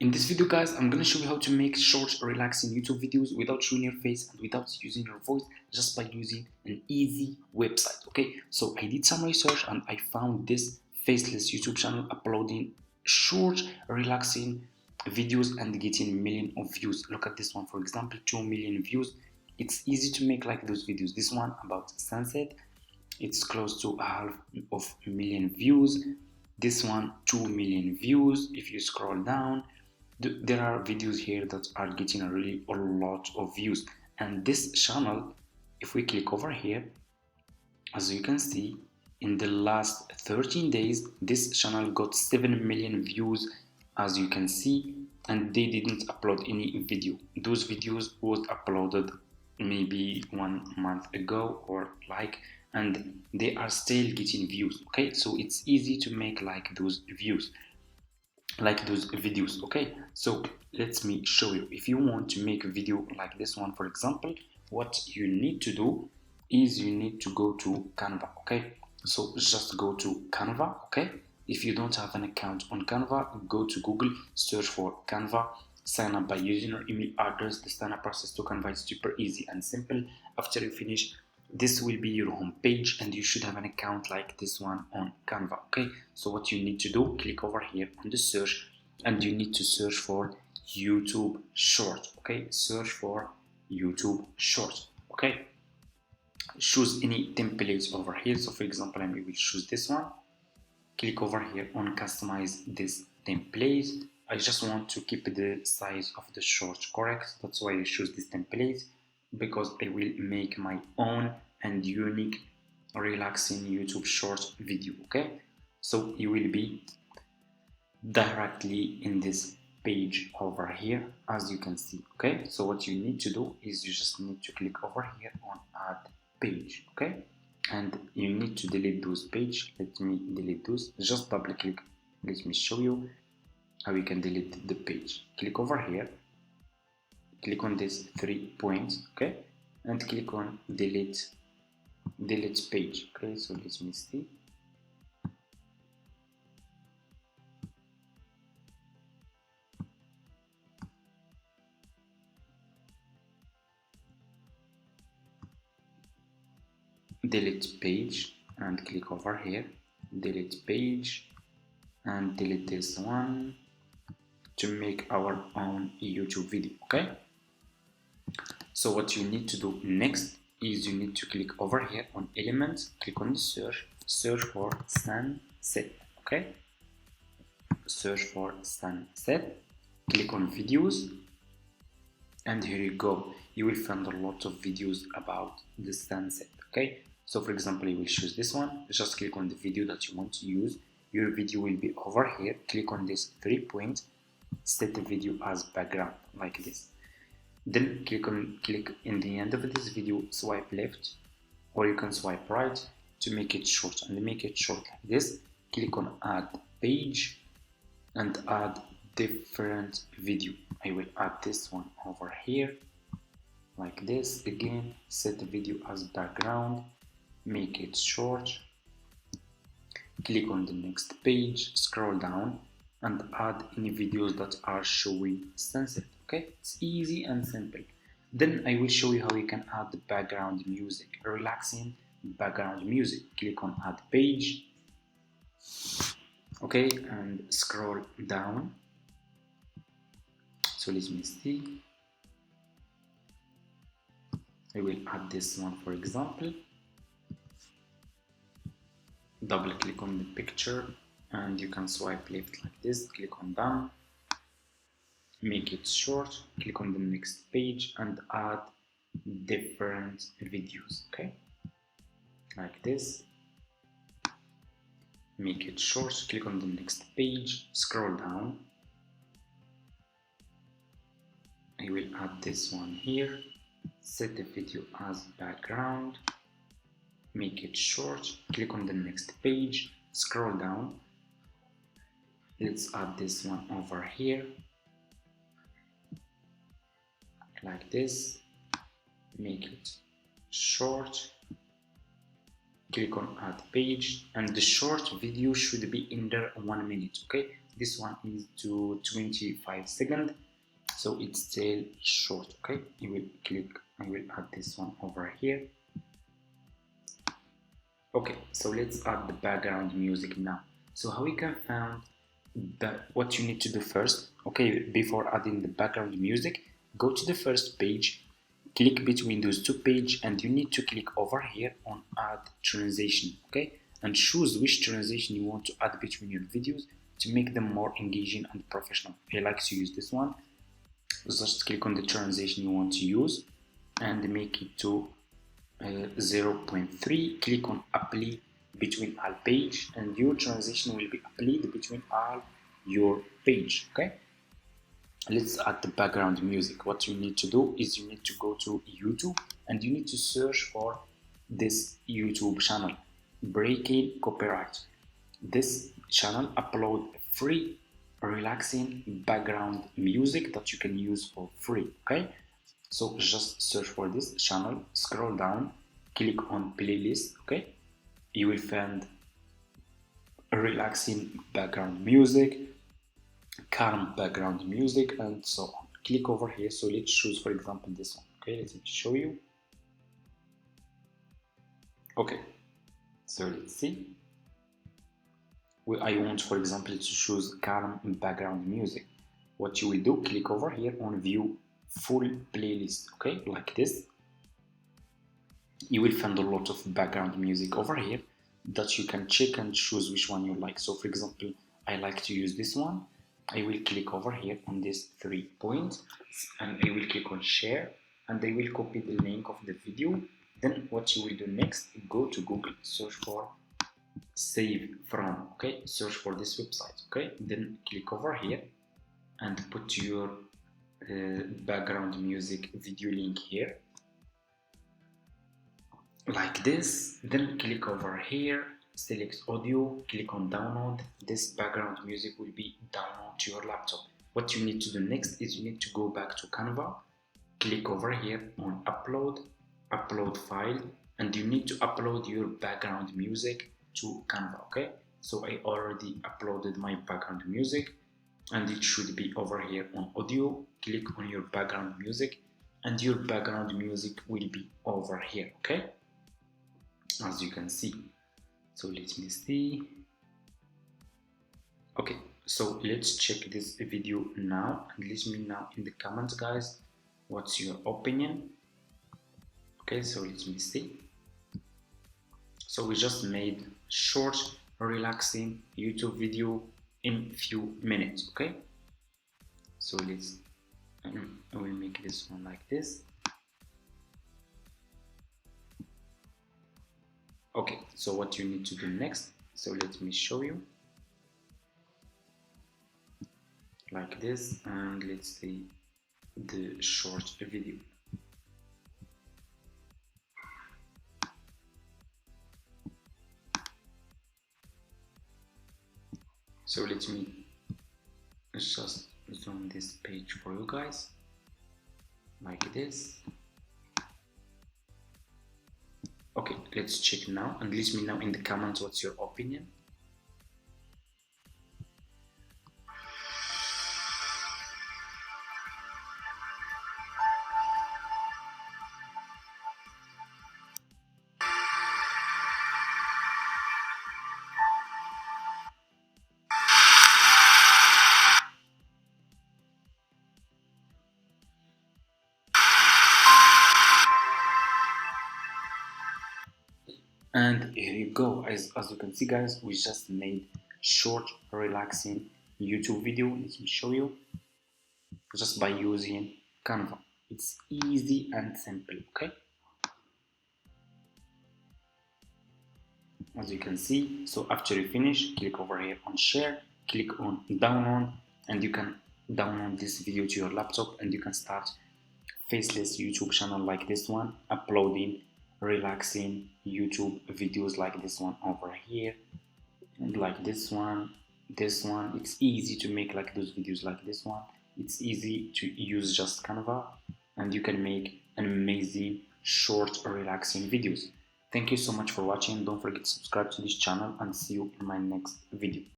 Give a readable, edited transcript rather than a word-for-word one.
In this video, guys, I'm gonna show you how to make short, relaxing YouTube videos without showing your face and without using your voice, just by using an easy website. Okay, so I did some research and I found this faceless YouTube channel uploading short, relaxing videos and getting millions of views. Look at this one, for example, 2 million views. It's easy to make like those videos. This one about sunset, it's close to half of a million views. This one 2 million views. If you scroll down, there are videos here that are getting a lot of views. And this channel, if we click over here, as you can see, in the last 13 days this channel got 7 million views, as you can see, and they didn't upload any video. Those videos was uploaded maybe 1 month ago or like, and they are still getting views. Okay, so it's easy to make like those views, like those videos. Okay, so let me show you. If you want to make a video like this one, for example, what you need to do is you need to go to Canva. Okay, so just go to Canva. Okay, if you don't have an account on Canva, go to Google, search for Canva, sign up by using your email address. The sign up process to Canva is super easy and simple. After you finish, this will be your home page and you should have an account like this one on Canva. Okay, so what you need to do, click over here on the search and you need to search for YouTube short. Okay, search for YouTube short. Okay, choose any templates over here. So for example, I will choose this one. Click over here on customize this template. I just want to keep the size of the short correct. That's why I choose this template, because I will make my own and unique relaxing YouTube short video. Okay, so you will be directly in this page over here, as you can see. Okay, so what you need to do is you just need to click over here on add page. Okay, and you need to delete those page. Let me delete those. Just double click. Let me show you how you can delete the page. Click over here, click on this 3 points, okay, and click on delete page. Okay, so let me see. Delete page and click over here, delete page, and delete this one to make our own YouTube video. Okay, so what you need to do next is you need to click over here on elements, click on the search for sunset. Okay, search for sunset, click on videos, and here you go. You will find a lot of videos about the sunset. Okay, so for example, you will choose this one. Just click on the video that you want to use. Your video will be over here. Click on this 3 points, set the video as background like this. Then click in the end of this video, swipe left, or you can swipe right to make it short, and make it short like this. Click on add page and add different video. I will add this one over here like this. Again, set the video as background, make it short, click on the next page, scroll down and add any videos that are showing sunset. Okay, it's easy and simple. Then I will show you how you can add the background music, relaxing background music. Click on add page, okay, and scroll down. So let me see. I will add this one, for example. Double click on the picture and you can swipe left like this. Click on done, make it short, click on the next page and add different videos. Okay, like this. Make it short, click on the next page, scroll down. I will add this one here, set the video as background, make it short, click on the next page, scroll down. Let's add this one over here like this, make it short, click on add page, and the short video should be under 1 minute. Okay, this one is to 25 seconds, so it's still short. Okay, you will click, I will add this one over here. Okay, so let's add the background music now. So how we can find what you need to do first. Okay, before adding the background music, go to the first page, click between those two pages, and you need to click over here on add transition. Okay, and choose which transition you want to add between your videos to make them more engaging and professional. I like to use this one. Just click on the transition you want to use and make it to 0.3. Click on apply between all page, and your transition will be applied between all your page. Okay, let's add the background music. What you need to do is you need to go to YouTube and you need to search for this YouTube channel, Breaking Copyright. This channel upload free relaxing background music that you can use for free. Okay, so just search for this channel, scroll down, click on playlist. Okay, you will find relaxing background music, calm background music, and so on. Click over here. So let's choose, for example, this one. Okay, let me show you. Okay, so let's see. I want, for example, to choose calm background music. What you will do, click over here on view full playlist. Okay, like this. You will find a lot of background music over here that you can check and choose which one you like. So for example, I like to use this one. I will click over here on this 3 points and I will click on share, and I will copy the link of the video. Then what you will do next, go to Google, search for save from. Okay, search for this website. Okay, then click over here and put your background music video link here like this. Then click over here, select audio, click on download. This background music will be downloaded to your laptop. What you need to do next is you need to go back to Canva, click over here on upload file, and you need to upload your background music to Canva. Okay, so I already uploaded my background music and it should be over here on audio. Click on your background music and your background music will be over here. Okay, as you can see. So let me see. Okay, so let's check this video now, and let me know in the comments, guys, what's your opinion. Okay, so let me see. So we just made short relaxing YouTube video in few minutes. Okay, so let's I will make this one like this. Okay, so what you need to do next, so let me show you like this, and let's see the short video. So let me just zoom this page for you guys like this. Okay, let's check now, and let me know in the comments what's your opinion. And here you go. As you can see, guys, we just made short relaxing YouTube video. Let me show you, just by using Canva. It's easy and simple. Okay, as you can see. So after you finish, click over here on share, click on download, and you can download this video to your laptop, and you can start faceless YouTube channel like this one, uploading relaxing YouTube videos like this one over here, and like this one. It's easy to make like those videos like this one. It's easy to use just Canva, and you can make an amazing short relaxing videos. Thank you so much for watching. Don't forget to subscribe to this channel, and see you in my next video.